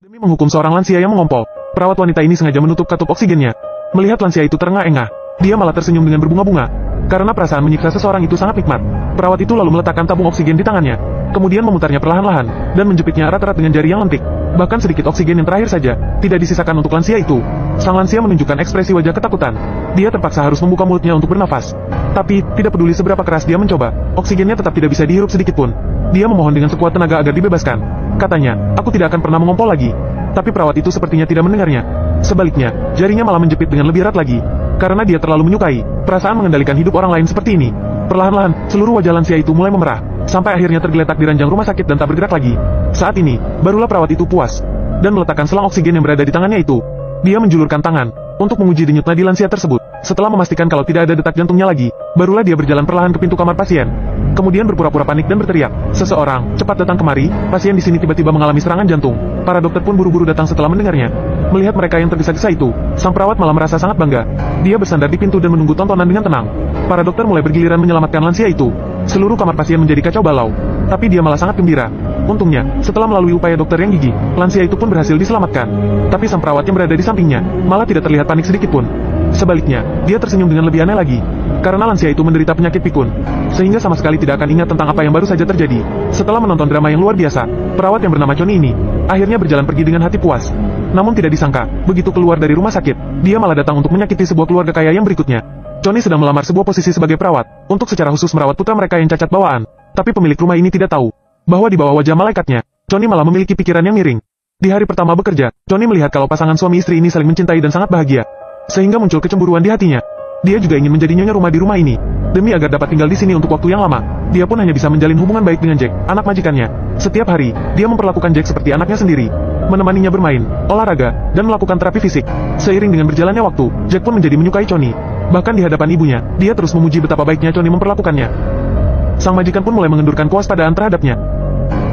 Demi menghukum seorang lansia yang mengompol, perawat wanita ini sengaja menutup katup oksigennya. Melihat lansia itu terengah-engah, dia malah tersenyum dengan berbunga-bunga. Karena perasaan menyiksa seseorang itu sangat nikmat, perawat itu lalu meletakkan tabung oksigen di tangannya, kemudian memutarnya perlahan-lahan, dan menjepitnya erat-erat dengan jari yang lentik. Bahkan sedikit oksigen yang terakhir saja, tidak disisakan untuk lansia itu. Sang lansia menunjukkan ekspresi wajah ketakutan. Dia terpaksa harus membuka mulutnya untuk bernafas. Tapi, tidak peduli seberapa keras dia mencoba, oksigennya tetap tidak bisa dihirup sedikit pun. Dia memohon dengan sekuat tenaga agar dibebaskan. Katanya, aku tidak akan pernah mengompol lagi. Tapi perawat itu sepertinya tidak mendengarnya. Sebaliknya, jarinya malah menjepit dengan lebih erat lagi. Karena dia terlalu menyukai perasaan mengendalikan hidup orang lain seperti ini. Perlahan-lahan, seluruh wajah lansia itu mulai memerah, sampai akhirnya tergeletak di ranjang rumah sakit dan tak bergerak lagi. Saat ini, barulah perawat itu puas, dan meletakkan selang oksigen yang berada di tangannya itu. Dia menjulurkan tangan, untuk menguji denyut nadi lansia tersebut. Setelah memastikan kalau tidak ada detak jantungnya lagi, barulah dia berjalan perlahan ke pintu kamar pasien. Kemudian berpura-pura panik dan berteriak, "Seseorang, cepat datang kemari, pasien di sini tiba-tiba mengalami serangan jantung." Para dokter pun buru-buru datang setelah mendengarnya. Melihat mereka yang tergesa-gesa itu, sang perawat malah merasa sangat bangga. Dia bersandar di pintu dan menunggu tontonan dengan tenang. Para dokter mulai bergiliran menyelamatkan lansia itu. Seluruh kamar pasien menjadi kacau balau, tapi dia malah sangat gembira. Untungnya, setelah melalui upaya dokter yang gigih, lansia itu pun berhasil diselamatkan. Tapi sang perawat yang berada di sampingnya, malah tidak terlihat panik sedikit pun. Sebaliknya, dia tersenyum dengan lebih aneh lagi. Karena lansia itu menderita penyakit pikun, sehingga sama sekali tidak akan ingat tentang apa yang baru saja terjadi. Setelah menonton drama yang luar biasa, perawat yang bernama Choni ini, akhirnya berjalan pergi dengan hati puas. Namun tidak disangka, begitu keluar dari rumah sakit, dia malah datang untuk menyakiti sebuah keluarga kaya yang berikutnya. Choni sedang melamar sebuah posisi sebagai perawat, untuk secara khusus merawat putra mereka yang cacat bawaan. Tapi pemilik rumah ini tidak tahu, bahwa di bawah wajah malaikatnya, Choni malah memiliki pikiran yang miring. Di hari pertama bekerja, Choni melihat kalau pasangan suami istri ini saling mencintai dan sangat bahagia, sehingga muncul kecemburuan di hatinya. Dia juga ingin menjadi nyonya rumah di rumah ini, demi agar dapat tinggal di sini untuk waktu yang lama. Dia pun hanya bisa menjalin hubungan baik dengan Jack, anak majikannya. Setiap hari, dia memperlakukan Jack seperti anaknya sendiri, menemaninya bermain, olahraga, dan melakukan terapi fisik. Seiring dengan berjalannya waktu, Jack pun menjadi menyukai Choni. Bahkan di hadapan ibunya, dia terus memuji betapa baiknya Choni memperlakukannya. Sang majikan pun mulai mengendurkan kewaspadaan terhadapnya.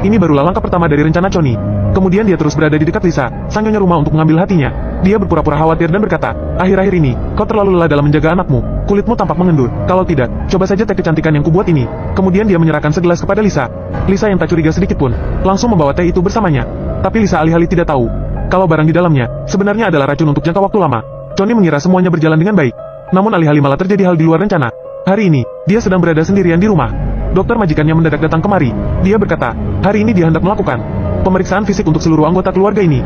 Ini barulah langkah pertama dari rencana Choni. Kemudian dia terus berada di dekat Lisa, sang nyonya rumah, untuk mengambil hatinya. Dia berpura-pura khawatir dan berkata, "Akhir-akhir ini, kau terlalu lelah dalam menjaga anakmu. Kulitmu tampak mengendur. Kalau tidak, coba saja teh kecantikan yang kubuat ini." Kemudian dia menyerahkan segelas kepada Lisa. Lisa yang tak curiga sedikit pun, langsung membawa teh itu bersamanya. Tapi Lisa alih-alih tidak tahu, kalau barang di dalamnya, sebenarnya adalah racun untuk jangka waktu lama. Choni mengira semuanya berjalan dengan baik. Namun alih-alih malah terjadi hal di luar rencana. Hari ini, dia sedang berada sendirian di rumah. Dokter majikannya mendadak datang kemari. Dia berkata, hari ini dia hendak melakukan pemeriksaan fisik untuk seluruh anggota keluarga ini.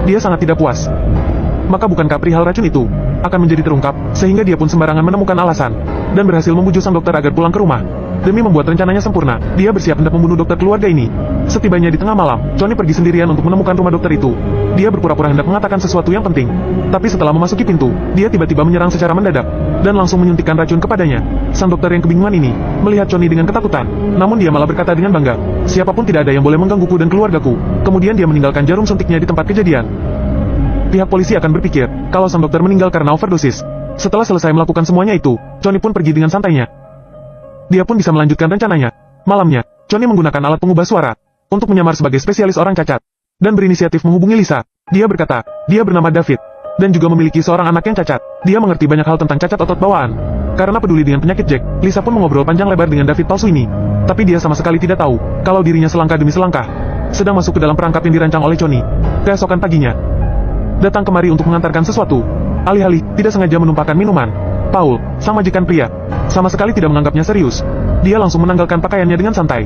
Dia sangat tidak puas. Maka bukankah perihal racun itu akan menjadi terungkap, sehingga dia pun sembarangan menemukan alasan, dan berhasil membujuk sang dokter agar pulang ke rumah. Demi membuat rencananya sempurna, dia bersiap hendak membunuh dokter keluarga ini. Setibanya di tengah malam, Choni pergi sendirian untuk menemukan rumah dokter itu. Dia berpura-pura hendak mengatakan sesuatu yang penting. Tapi setelah memasuki pintu, dia tiba-tiba menyerang secara mendadak, dan langsung menyuntikkan racun kepadanya. Sang dokter yang kebingungan ini, melihat Choni dengan ketakutan, namun dia malah berkata dengan bangga, "Siapapun tidak ada yang boleh menggangguku dan keluargaku." Kemudian dia meninggalkan jarum suntiknya di tempat kejadian. Pihak polisi akan berpikir, kalau sang dokter meninggal karena overdosis. Setelah selesai melakukan semuanya itu, Choni pun pergi dengan santainya. Dia pun bisa melanjutkan rencananya. Malamnya, Choni menggunakan alat pengubah suara untuk menyamar sebagai spesialis orang cacat, dan berinisiatif menghubungi Lisa. Dia berkata, dia bernama David, dan juga memiliki seorang anak yang cacat. Dia mengerti banyak hal tentang cacat otot bawaan. Karena peduli dengan penyakit Jack, Lisa pun mengobrol panjang lebar dengan David palsu ini. Tapi dia sama sekali tidak tahu, kalau dirinya selangkah demi selangkah sedang masuk ke dalam perangkap yang dirancang oleh Choni. Keesokan paginya, datang kemari untuk mengantarkan sesuatu. Alih-alih tidak sengaja menumpahkan minuman, Paul, sang majikan pria, sama sekali tidak menganggapnya serius. Dia langsung menanggalkan pakaiannya dengan santai.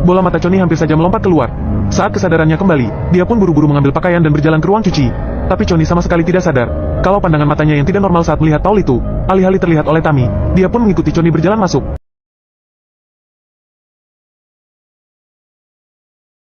Bola mata Choni hampir saja melompat keluar. Saat kesadarannya kembali, dia pun buru-buru mengambil pakaian dan berjalan ke ruang cuci. Tapi Choni sama sekali tidak sadar, kalau pandangan matanya yang tidak normal saat melihat Paul itu, alih-alih terlihat oleh Tammy, dia pun mengikuti Choni berjalan masuk.